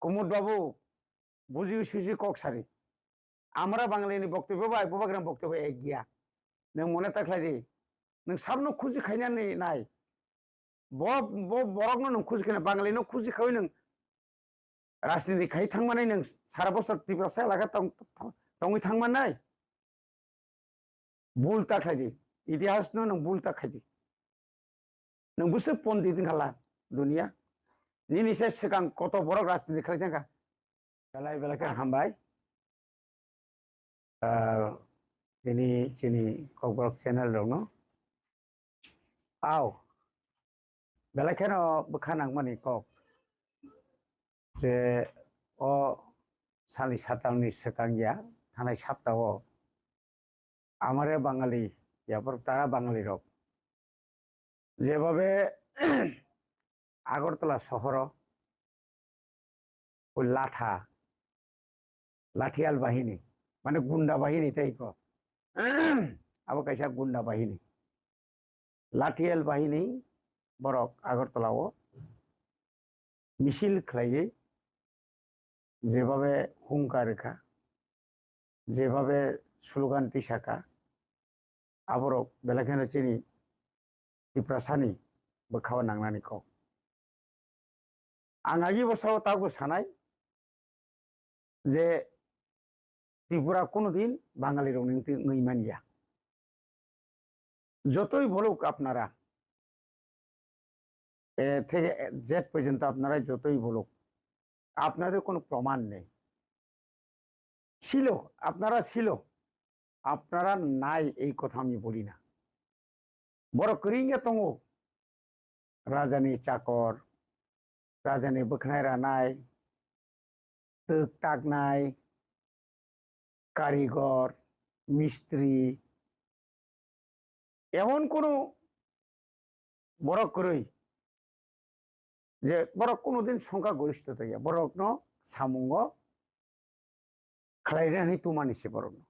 কুমুদ বাবু বুঝি সুঝি কক সারি আমরা বাঙালিनि বক্তব্য বা বबाग्राम বক্তব্য এক গিয়া नों মনে থাকলে যে नों साबनो खुजि खायनानै नाय बरकनो नों खुजि खायना बाङालिनो खुजि खाय नों राजनीति खाय थांमाने नों सारा बছর त्रिपुरा साय लागा तंगै थांमाने भुल थाखाय जे इतिहासनो नों भुल थाखाय जे नों बुसो पन्डित खाला दुनिया निनिसे सिगां कत बरक राजनीति खालायजांगा बेलाय बेलायखौ हामबाय दिनै जोंनि ककबरक चेनेल दङ आव बेलायखानो बोखानां माने कक जे अ सालि सातामनि सिगांया थानाय सप्ताह আমারে বাঙালি ইয়ারপর তারা বাঙালি রক যেভাবে আগরতলা শহর ওই লাঠিয়াল বাহিনী মানে গুন্ডা বাহিনী তাই ক আবার কাইসা গুন্ডা বাহিনী লাঠিয়াল বাহিনী বরক আগরতলাও মিছিল খালাইয়ে যেভাবে হুঙ্কার রেখা যেভাবে স্লোগান তিসাকা আবরক বেলাখানে চিনি ত্রিপুরাसानि बोखावा नांनानै कक आं आगि बसाव ताबो सानाय जे त्रिपुरा কোনোদিন বাঙালি রংনিতে নইমানিয়া যতই বলুক আপনারা এ থেকে জেড পর্যন্ত আপনারা যতই বলুক আপনাদের কোনো প্রমাণ নেই ছিল আপনারা নাই এই কথা আমি বলি না বড় করিঙ্গে তঙ্গ রাজানি চাকর রাজানি बोखनाय रानाय तोक ताकनाय कारिगर मिस्त्री एमन कोनो बरक करई जे बरक कोनो दिन संख्या गरिष्ठता गैया बरकनो सामुंग खालायनानै तुमानिसे बरकनो